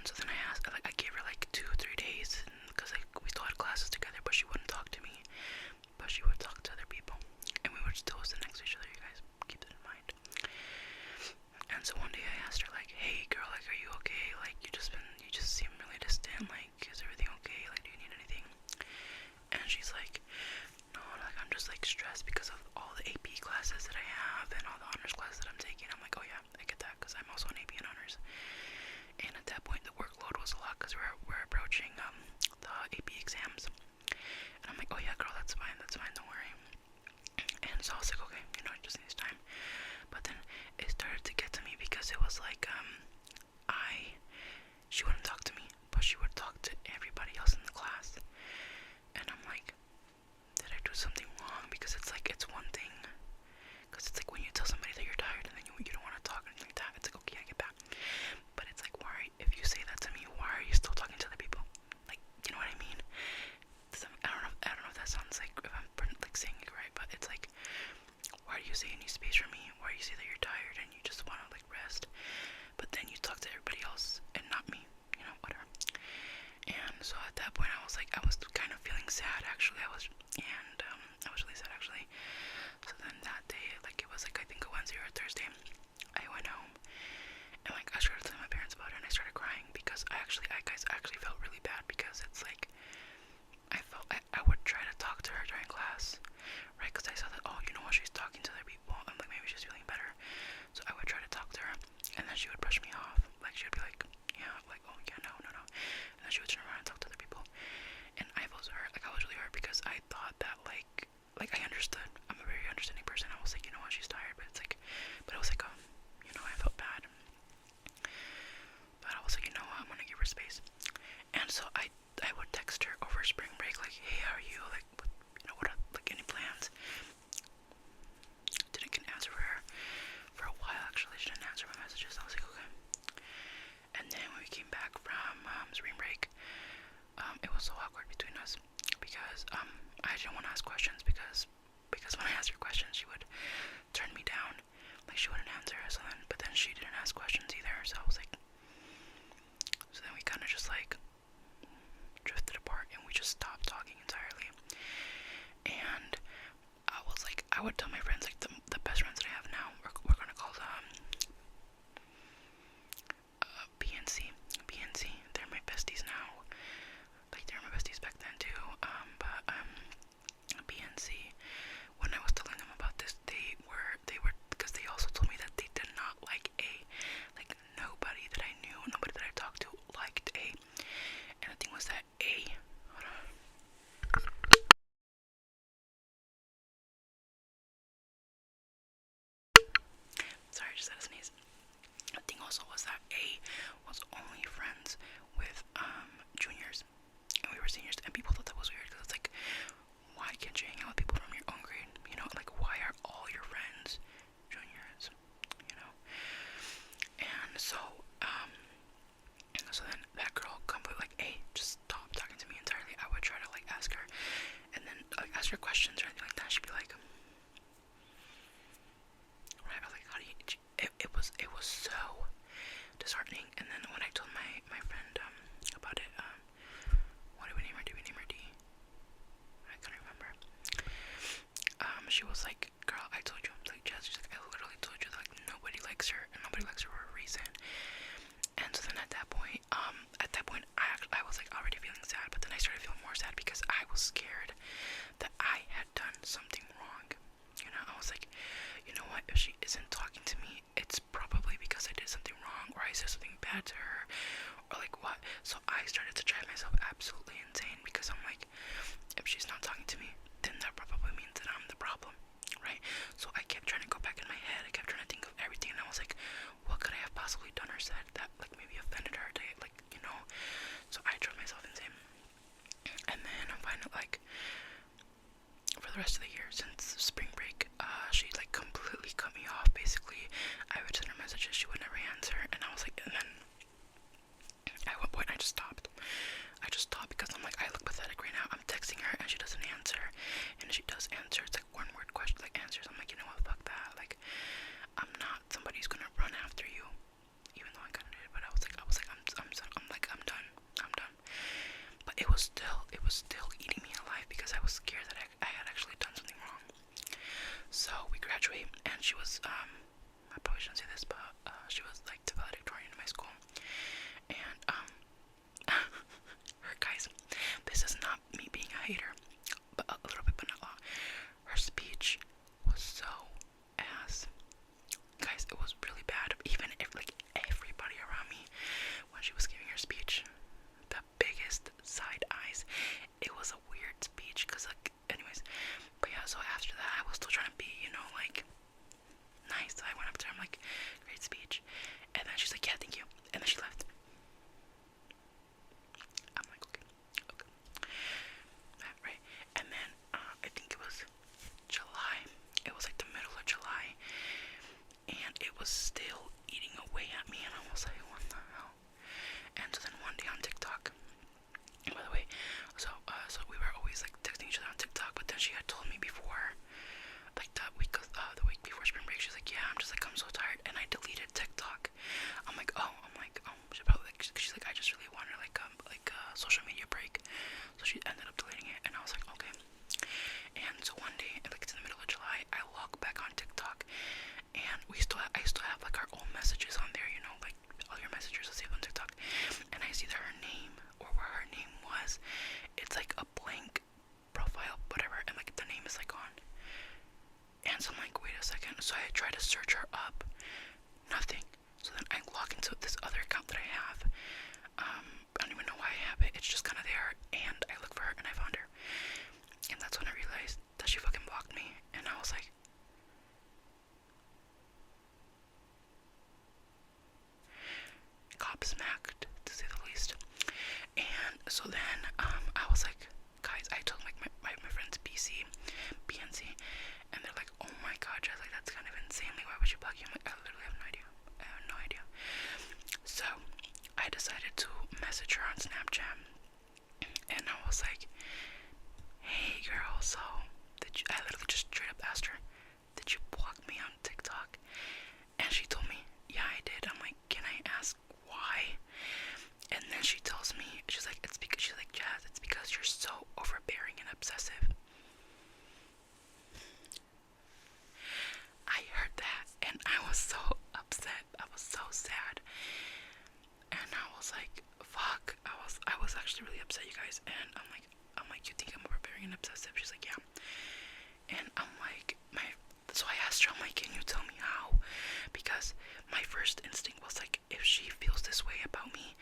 so then I gave her like 2 or 3 days, because like we still had classes together, but she wouldn't talk to me, but she would talk to other people, and we were still sitting next to each other. You guys keep that in mind. And so one day I asked her, like, hey girl, like, are you okay? Like, you just seem really distant. Like, is everything okay? Like, do you need anything? And she's like, no, like, I'm just like stressed because of all the AP classes that I have and all the honors classes that I'm taking. I'm like, oh yeah, I get that, because I'm also an AP and honors. And at that point, the workload was a lot, because we're approaching the AP exams. And I'm like, oh yeah, girl, that's fine, don't worry. And so I was like, okay, it just needs time. But then it started to get to me, because it was like, she wouldn't talk to me, but she would talk to everybody else in the class. And I'm like, did I do something wrong? Because it's like, it's one thing, because it's like when you tell somebody that you're tired and then you don't want to talk or anything like that, it's like, okay, I get that. But it's like, why, if you say that to me, why are you still talking to other people? Like, you know what I mean? I don't know if that sounds like, if I'm like saying it right, but it's like, why do you say you need space from me? Why do you say that you're tired and you just want to like rest? But then you talk to everybody else and not me, whatever. And so at that point I was kind of feeling sad, actually. I was really sad, actually. So then that day, like, it was like, I think a Wednesday or a Thursday, I went home and like I started telling my parents about it, and I started crying, because I actually felt really bad, because it's like, I would try to talk to her during class, right? Because I saw that, oh, she's talking to other people, and like maybe she's feeling better. So I would try to talk to her, and then she would brush me off. Like, she would be like, yeah, like, oh yeah, no. And then she would turn around and talk to other people. And I was hurt. Like, I was really hurt, because I thought that like I understood. I'm a very understanding person. I was like, she's tired, but it's like, but it was like, I felt bad. But I was like, I'm gonna give her space. And so I would text her over spring break, like, hey, how are you? Like, what are, like, any plans? Didn't get an answer for a while, actually. She didn't answer my messages. I was like, okay. And then when we came back from spring break, it was so awkward between us, because I didn't want to ask questions, because when I asked her questions, she would turn me down. Like, she wouldn't answer. But then she didn't ask questions either. So I was like, so then we kind of just like drifted apart, and we just stopped talking entirely. And I was like, I would tell my friends, like, the best friends that I have now, we're gonna call them PNC. They're my besties now. Like, they were my besties back then too. But PNC, when I was telling them about this, they were, because they also told me that they did not like A. Like, nobody that I knew, nobody that I talked to liked A. And the thing was that A, hold on. Sorry, I just had a sneeze. The thing also was that A was only friends with juniors, and we were seniors, and people thought that was weird, because it's like, why can't you hang out with people from your own grade? Like, why are all your friends juniors? And so then that girl completely, like, hey, just stop talking to me entirely. I would try to like ask her, and then like ask her questions or anything like that. She'd be like, right, I was like, how do you? It was so disheartening. And then when I told my friend about it, what did we name her? Did we name her D? I can't remember. She was like, girl, I told you. Like, Jess, she's like, I literally told you that, like, nobody likes her, and nobody likes her for a reason. And so then at that point, I was like already feeling sad, but then I started feeling more sad, because I was scared that I had done something wrong. I was like, you know what? If she isn't talking to me, it's probably because I did something wrong, or I said something bad to her, or like what. So I started to drive myself absolutely insane, because I'm like, if she's not talking to me, then that probably means that I'm the problem, right? So I kept trying to go back in my head. I kept trying to think of everything, and I was like, what could I have possibly done or said that like maybe offended her? So I drove myself insane. And then I'm finally like, for the rest of the year, since spring break, she like completely cut me off. Basically, I would send her messages, she would never answer, and I was like, and then at one point I just stopped. Because I'm like, I look pathetic right now. I'm texting her and she doesn't answer, and if she does answer, it's like one word question, like answers. I'm like, you know what, fuck that. Like, I'm not somebody who's gonna run after you, even though I kind of did. But I was like, so then I was like, guys, I told like my friends BNC, and they're like, oh my god, Jess, like that's kind of insane. Like, why would you block you? I'm like, I literally have no idea. I have no idea. So I decided to message her on Snapchat, and I was like, hey girl, so I literally just straight up asked her, did you block me on TikTok? And she told me, yeah, I did. I'm like, can I ask why? And then she tells me, she's like, Jazz, it's because you're so overbearing and obsessive. I heard that and I was so upset. I was so sad. And I was like, fuck. I was actually really upset, you guys. And I'm like, you think I'm overbearing and obsessive? She's like, yeah. And I'm like, so I asked her, I'm like, can you tell me how? Because my first instinct was like, if she feels this way about me,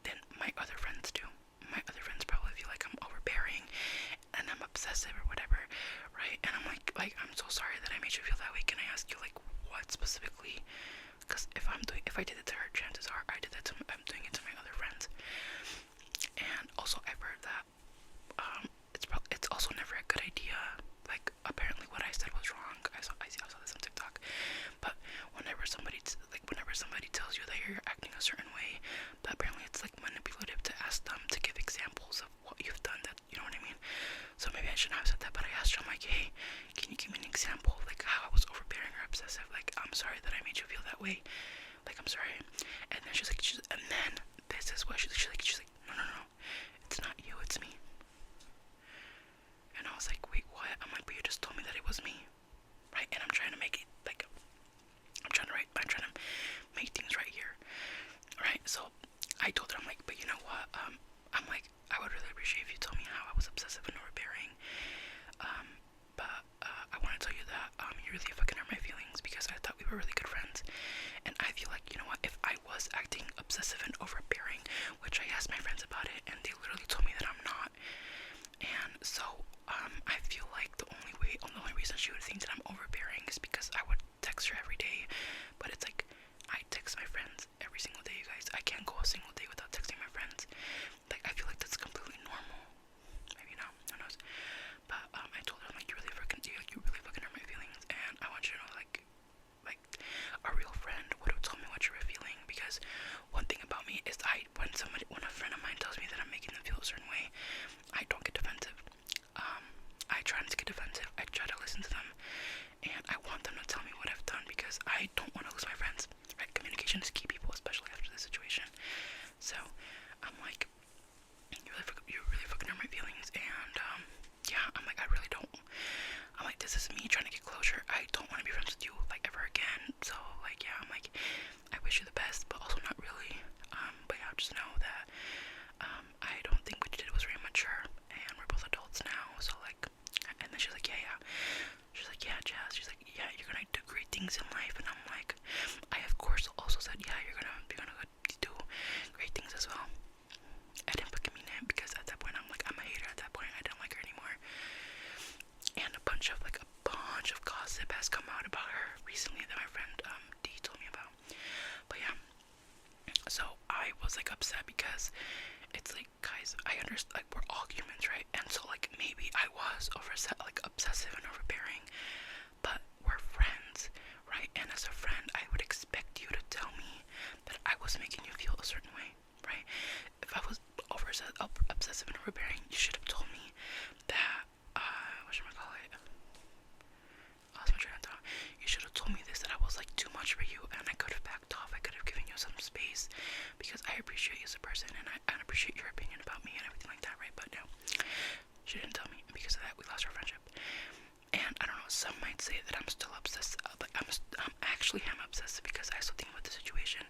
then my other friends do. My other friends probably feel like I'm overbearing and I'm obsessive or whatever, right? And I'm like, I'm so sorry that I made you feel that way. Can I ask you, like, what specifically? Because if I did it to her, chances are I'm doing it to my other friends. And also, I've heard that it's also never a good idea. Like, apparently, what I said was wrong. I saw this on TikTok. But whenever somebody tells you that you're acting a certain way, but apparently it's like manipulative to ask them to give examples of what you've done. That, you know what I mean? So maybe I shouldn't have said that. But I asked her, I'm like, hey, can you give me an example, like how I was overbearing or obsessive? Like, I'm sorry that I made you feel that way. Like, I'm sorry. And then and then this is what she's like, no, it's not you, it's me. And I was like, wait, what? I'm like, but you just told me that it was me, right? And I'm trying to make it like, I'm trying to make things right here, right? So I told her, I'm like, but you know what? I'm like, I would really appreciate if you told me how I was obsessive and overbearing. But I want to tell you that you really fucking hurt my feelings because I thought we were really good friends, and I feel like, you know what? If I was acting obsessive and overbearing, which I asked my friends about it, and they literally told me that I'm not, and so I feel like the only reason she would think that I'm overbearing is because I would text her every day, but it's like I text my friends every single day, you guys. I can't go a single day without texting my friends. Like, I feel like that's completely normal. Maybe not, who knows? But I told her, I'm like, you really fucking hurt my feelings, and I want you to know, like a real friend would have told me what you were feeling. Because one thing about me is when a friend of mine tells me that I'm making them feel a certain way, I don't get defensive. I try not to get defensive. I try to listen to them, and I want them to tell me what I've done because I don't want to lose my friends. Right? Communication is key, people, especially after this situation. So I'm like, you really fucking hurt my feelings, and yeah, I'm like, I really don't. I'm like, this is me trying to get closure. I don't want to be friends with you like ever again. So like, yeah, I'm like, I wish you the best, but also not really. But yeah, just know that I don't think what you did was very mature, and we're both adults now. So like, and then she's like, yeah. She's like, yeah, Jazz. She's like, yeah, you're gonna do great things in life, and I'm like, I of course also said, yeah, you're gonna do great things as well. I didn't fucking mean it because at that point I'm like, I'm a hater. At that point, I don't like her anymore. And a bunch of gossip has come out about her recently that my friend D told me about. But yeah, so I was like upset because it's like, guys, I understand, like, we're all humans, right? And so like, maybe I was obsessive and overbearing, but we're friends, right? And as a friend, I would expect you to tell me that I was making you feel a certain way, right? If I was obsessive and overbearing, you should have told me that, whatchamacallit, I lost my train of thought. You should have told me this, that I was like too much for you, and I could have backed off. I could have given you some space because I appreciate you as a person, and I appreciate your opinion about me and everything like that, right? But no, she didn't tell me, and because of that, we lost our friendship. And I don't know, some might say that I'm still obsessed. Like, I'm actually obsessed because I still think about the situation.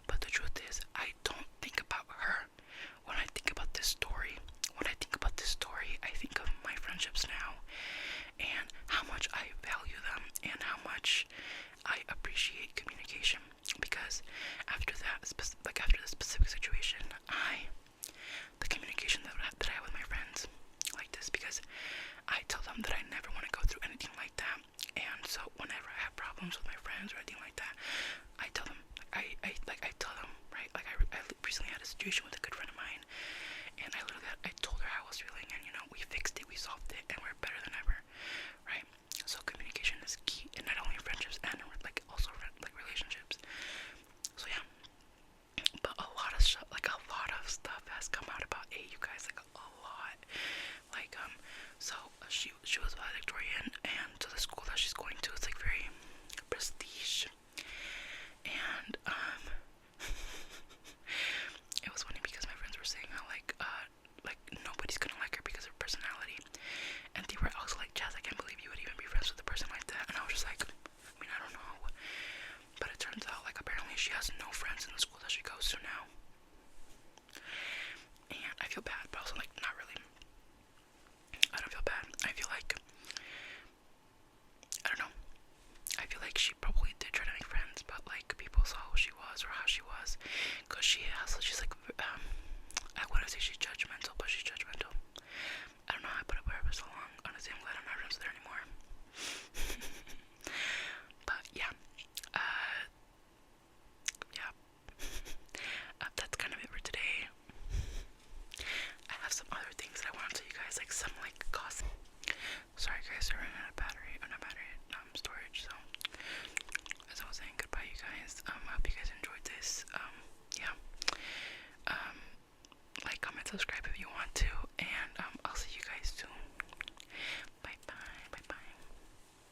But the truth is, I don't think about her. When I think about this story, I think of my friendships now, and how much I value them, and how much I appreciate communication. Because after that, after the specific situation, the communication that I have with my friends, like this, because I tell them that I never want to go through anything like that. And so whenever I have problems with my friends or anything like that, I tell them, I tell them, right? Like, I recently had a situation with a good friend of mine, and and I told her how I was feeling, and you know, we fixed it, we solved it, and we're better than ever, right? So communication is key, and not only in friendships and like also like relationships. So yeah, but a lot of stuff, like a lot of stuff has come out about A, you guys, like a lot. Like so she was valedictorian, and to the school that she's going to, it's like very prestige, and it was funny because my friends were saying how like nobody's gonna like her because of her personality, and they were also like, Jazz, I can't believe you would even be friends with a person like that. And I was just like, I mean, I don't know, but it turns out like apparently she has no friends in the school that she goes to now, and I feel bad, but also like not really. I don't feel bad. I feel like, I don't know, I feel like she probably did try to make friends, but like people saw who she was or how she was, cause she's like I wouldn't say she's judgmental, but she's judgmental. I don't know how I put up with her for so long. Honestly, I'm glad I'm not friends with her anymore. But yeah, yeah, that's kind of it for today. I have some other things that I want to tell you guys, like some like gossip. Sorry guys, I ran out of battery, storage. So as I was saying goodbye, you guys. I hope you guys enjoyed this. Yeah. Like, comment, subscribe